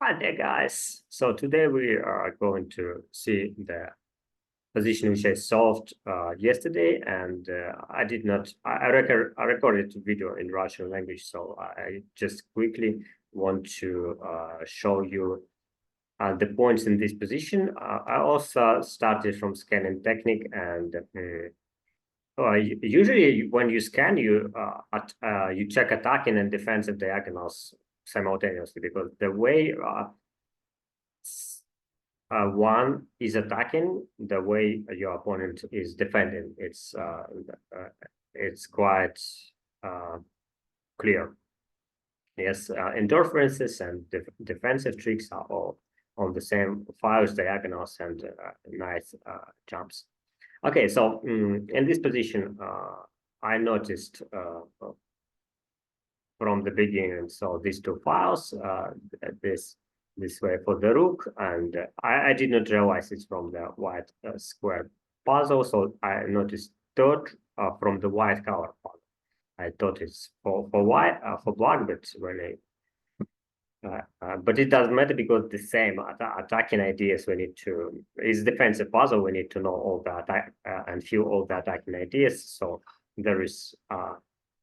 Hi there, guys. So today we are going to see the position which I solved yesterday, and I did not. I recorded the video in Russian language, so I just quickly want to show you the points in this position. I also started from scanning technique, and usually when you scan, you check attacking and defensive diagonals simultaneously, because the way one is attacking, the way your opponent is defending, it's quite clear. Yes, interferences and defensive tricks are all on the same files, diagonals, and nice jumps. Okay, so in this position, I noticed from the beginning, so these two files, this way for the rook, and I did not realize it's from the white square puzzle, so I noticed third from the white color puzzle. I thought it's for white for black, but really, but it doesn't matter, because the same attacking ideas we need to is defensive puzzle. We need to know all the attack and feel all the attacking ideas. So there is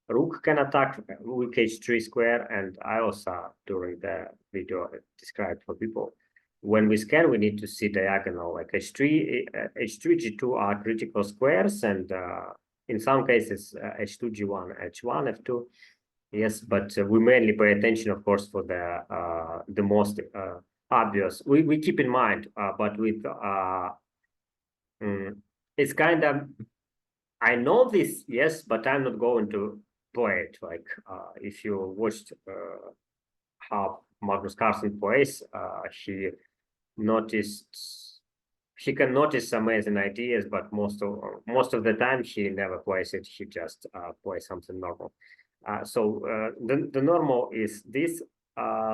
rook can attack with h3 square, and I also during the video described for people, when we scan we need to see diagonal, like h3 g2 are critical squares, and in some cases h2 g1 h1 f2. Yes, but we mainly pay attention, of course, for the most obvious. We keep in mind, but with it's kind of, I know this, yes, but I'm not going to play it. Like if you watched how Magnus Carlsen plays, he can notice amazing ideas, but most of the time he never plays it. He just plays something normal. So the normal is this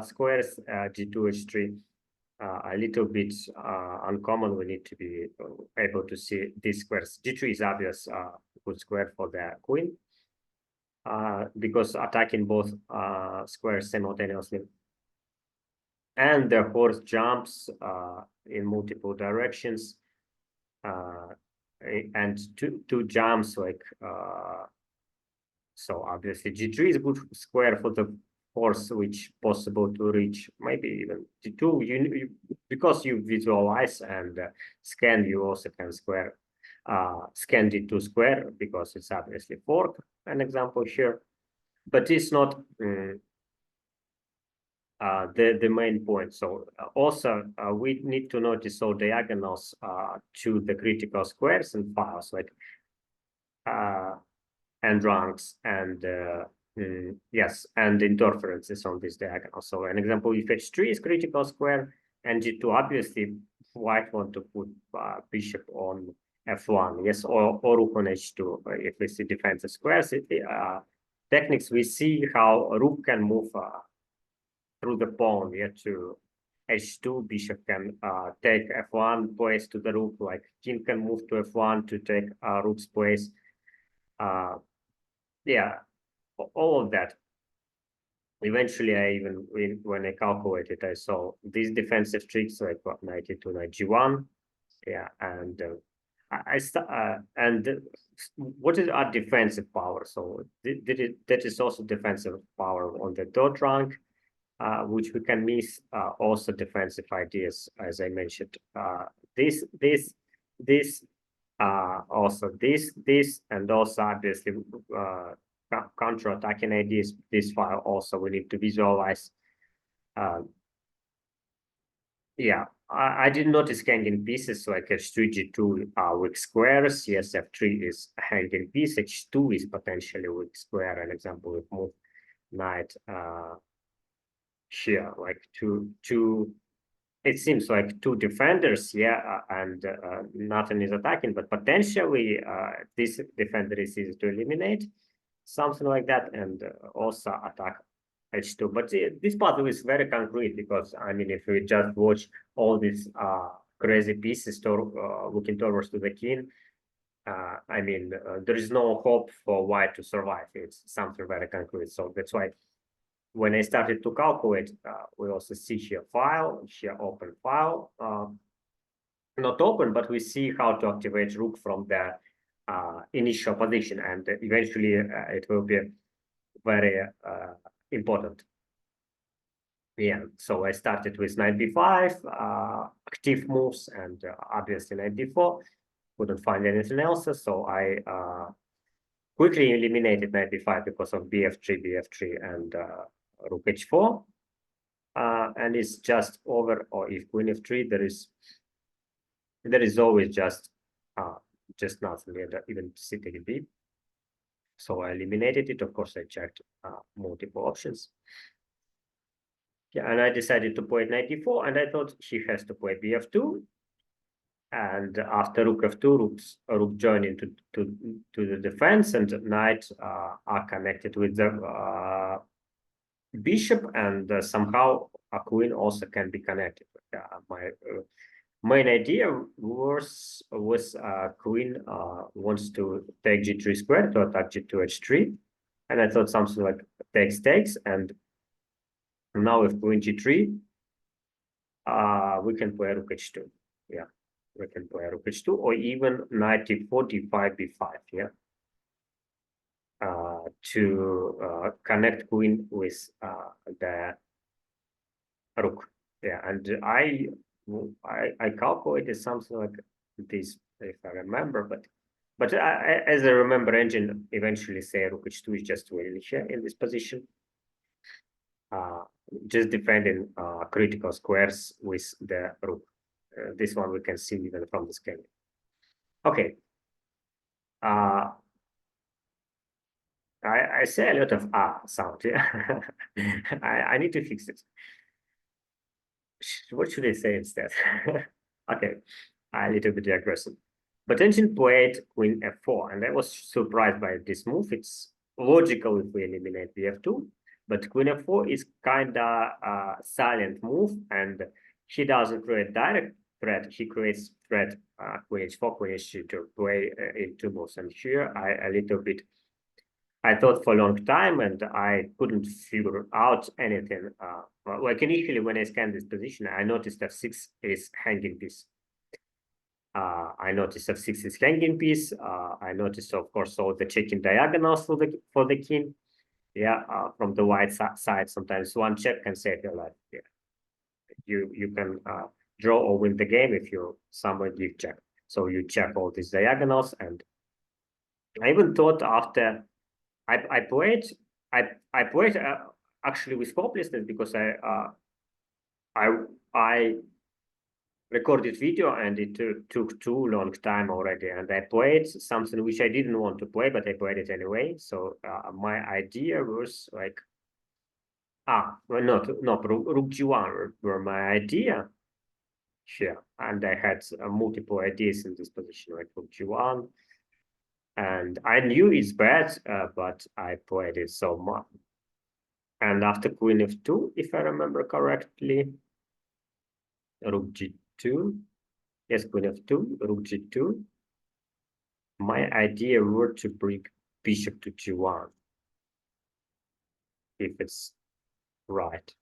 squares g2 h3, a little bit uncommon. We need to be able to see these squares. G3 is obvious good square for the queen, because attacking both squares simultaneously, and the horse jumps in multiple directions, and two jumps, like so obviously g3 is a good square for the horse, which possible to reach maybe even g2. You because you visualize and scan, you also can square scan d2 square, because it's obviously fork, an example here, but it's not the main point. So also we need to notice all diagonals to the critical squares and files, like and ranks, and yes, and interferences on this diagonal. So an example, if h3 is critical square and g2, obviously white want to put bishop on f1, yes, or rook on h2. If we see defensive squares, techniques, we see how rook can move through the pawn, yeah, to h2. Bishop can take f1 place to the rook, like king can move to f1 to take rook's place. Yeah, all of that. Eventually, I even when I calculated, I saw these defensive tricks, like what, knight to knight g1. Yeah, and and what is our defensive power? So that is also defensive power on the third rank, which we can miss. Also defensive ideas, as I mentioned. Also this, and also obviously counter-attacking ideas. This file also we need to visualize. Yeah, I did notice hanging pieces, like h3 g2 weak squares. Yes, f3 is hanging piece. h2 is potentially weak square. An example, we move knight here, like two. It seems like two defenders, yeah, and nothing is attacking, but potentially this defender is easy to eliminate, something like that, and also attack h2. But this puzzle is very concrete, because I mean, if we just watch all these crazy pieces looking towards to the king, I mean, there is no hope for white to survive. It's something very concrete. So that's why when I started to calculate, we also see here file, here open file, not open, but we see how to activate rook from the initial position, and eventually it will be very important. Yeah, so I started with knight b5, active moves, and obviously knight d4. Couldn't find anything else, so I quickly eliminated knight b5 because of bf3, and rook h4. And it's just over, or if queen f3, there is always just nothing there, even city b. So I eliminated it. Of course, I checked multiple options. Yeah, and I decided to play knight d4, and I thought she has to play bf2. And after rook f2, rook join into the defense, and knight are connected with the bishop, and somehow a queen also can be connected. My main idea was queen wants to take g3 square to attack g2 h3, and I thought something like takes, and now with queen g3, we can play rook h2. Yeah, we can play rook h2, or even knight d4, d5, b5. Yeah, to connect queen with the rook. Yeah, and I calculated something like this, if I remember, but as I remember, engine eventually say rook h2 is just really here in this position, just defending critical squares with the rook. This one we can see even from the scale. Okay. I say a lot of sound. Yeah. I need to fix it. What should I say instead? Okay, a little bit aggressive. But engine played queen f4, and I was surprised by this move. It's logical if we eliminate bf2, but queen f4 is kinda a silent move, and he doesn't create direct threat. He creates threat queen h4, queen h2 to play in two moves. And here I thought for a long time, and I couldn't figure out anything. Like initially, when I scanned this position, I noticed f6 is hanging piece. I noticed f6 is hanging piece. I noticed, of course, all the checking diagonals for the king. Yeah, from the white side, sometimes one check can save your life. Yeah, you can draw or win the game if you somewhere give check. So you check all these diagonals, and I even thought after. I played actually with hopelessness because I recorded video, and it took too long time already, and I played something which I didn't want to play, but I played it anyway. So my idea was like well, not rook g1 were my idea here, and I had multiple ideas in this position, like rook g1. And I knew it's bad, but I played it so much. And after queen f2, if I remember correctly, rook g2. Yes, queen f2, rook g2. My idea were to bring bishop to g1, if it's right.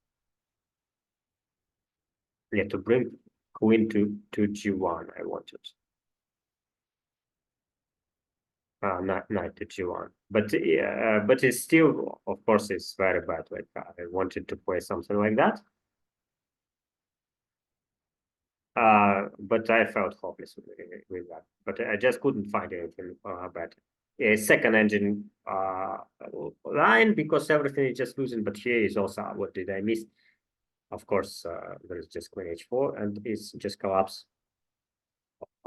Yeah, to bring queen to g1, I wanted. Knight to g1, but it's still, of course, it's very bad. Like I wanted to play something like that, but I felt hopeless with that. But I just couldn't find anything better. A second engine line, because everything is just losing. But here is also what did I miss? Of course, there is just queen h4, and it's just collapse.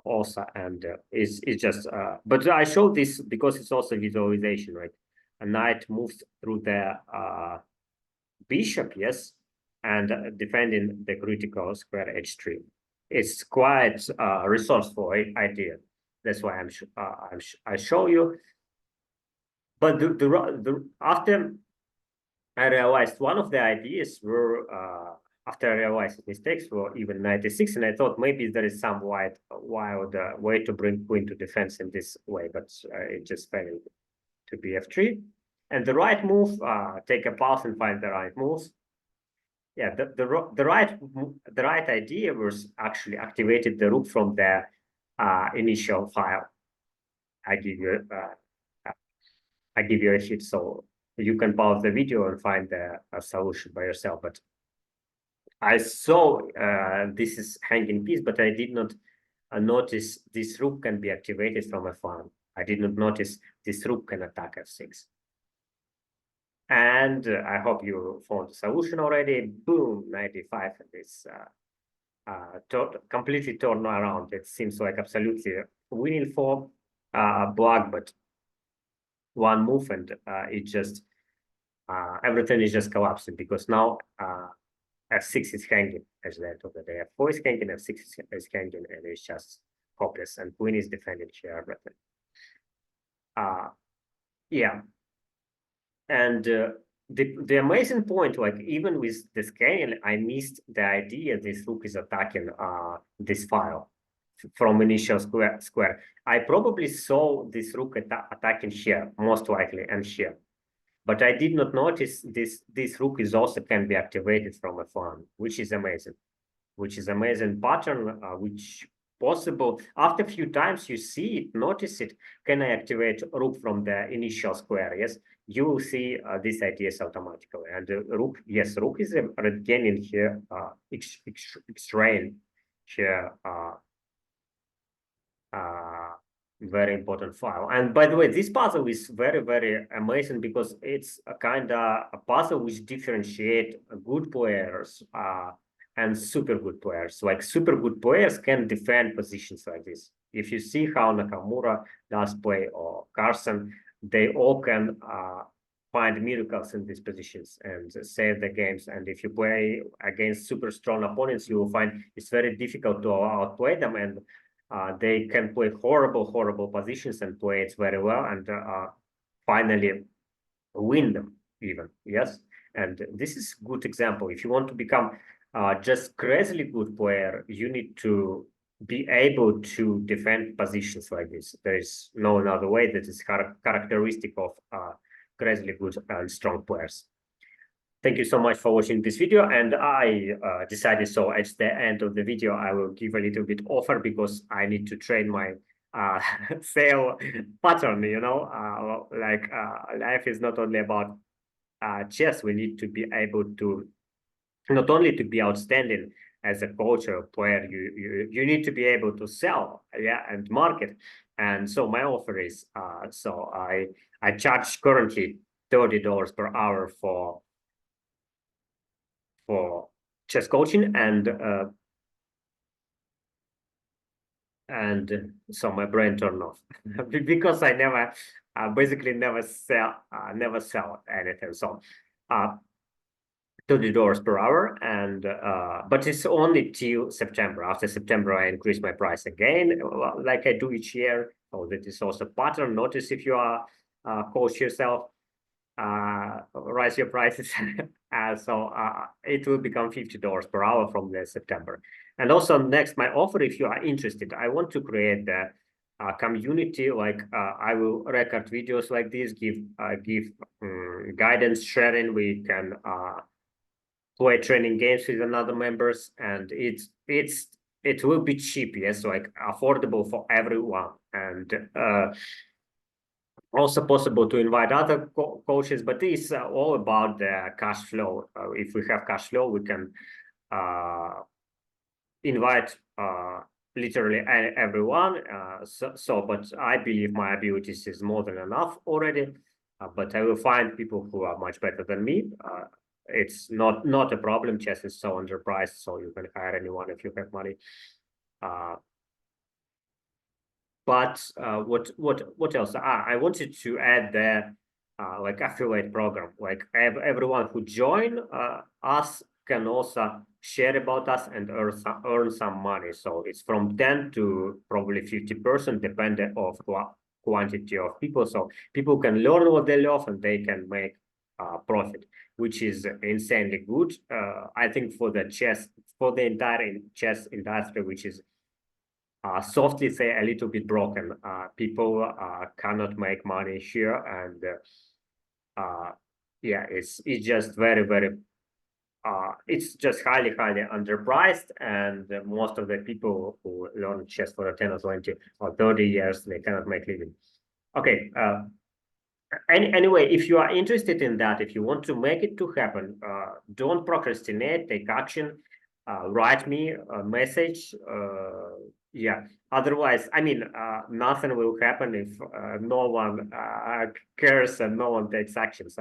Also, and it's just but I showed this because it's also visualization, right? A knight moves through the bishop, yes, and defending the critical square h3. It's quite resourceful idea. That's why I show you. But after I realized one of the ideas were after I realized mistakes were even 96, and I thought maybe there is some wild way to bring queen to defense in this way, but it just failed to be f3. And the right move, take a pause and find the right moves. Yeah, the right idea was actually activated the rook from the initial file. I give you a sheet, so you can pause the video and find the solution by yourself. But I saw this is hanging piece, but I did not notice this rook can be activated from a farm. I did not notice this rook can attack f6. And I hope you found the solution already. Boom, 95, and it's completely torn around. It seems like absolutely winning for black, but one move and it just everything is just collapsing because now f6 is hanging at the end of the day. f4 is hanging, f6 is hanging, and it's just hopeless. And queen is defending here everything. Yeah, and the amazing point, like even with the scale, I missed the idea this rook is attacking this file from initial square. I probably saw this rook attacking here, most likely, and here. But I did not notice this rook is also can be activated from a farm, which is amazing. Which is amazing pattern, which possible after a few times you see it, notice it. Can I activate rook from the initial square? Yes, you will see these ideas automatically. And rook, yes, rook is regaining here extrain here. Very important file. And by the way, this puzzle is very, very amazing because it's a kind of a puzzle which differentiate good players and super good players. Like super good players can defend positions like this. If you see how Nakamura does play or Carson, they all can find miracles in these positions and save the games. And if you play against super strong opponents, you will find it's very difficult to outplay them, and they can play horrible positions and play it very well and finally win them even. Yes, and this is a good example. If you want to become just crazily good player, you need to be able to defend positions like this. There is no another way. That is characteristic of crazily good and strong players. Thank you so much for watching this video, and I decided so at the end of the video I will give a little bit offer because I need to train my sale pattern, you know, life is not only about chess. We need to be able to not only to be outstanding as a coach or player, you need to be able to sell, yeah, and market. And so my offer is so I charge currently $30 per hour for chess coaching, and so my brain turned off because I never basically never sell anything. So $30 per hour, and but it's only till September. After September I increase my price again, like I do each year. So that is also pattern. Notice if you are coach yourself, raise your prices. So it will become $50 per hour from the September. And also next, my offer, if you are interested, I want to create the community. Like I will record videos like this, give guidance sharing. We can play training games with another members, and it will be cheap. Yes, like affordable for everyone, and also possible to invite other coaches, but it's all about the cash flow. If we have cash flow, we can invite literally everyone. But I believe my abilities is more than enough already. But I will find people who are much better than me. It's not a problem. Chess is so underpriced, so you can hire anyone if you have money. But what else? I wanted to add the like affiliate program. Like everyone who join us can also share about us and earn some money. So it's from 10 to probably 50%, depending of quantity of people. So people can learn what they love and they can make profit, which is insanely good. I think for the entire chess industry, which is softly say a little bit broken. People cannot make money here, and yeah, it's just very it's just highly underpriced, and most of the people who learn chess for 10 or 20 or 30 years, they cannot make living. Okay, anyway, if you are interested in that, if you want to make it to happen, don't procrastinate, take action, write me a message. Yeah, otherwise, I mean, nothing will happen if no one cares and no one takes actions.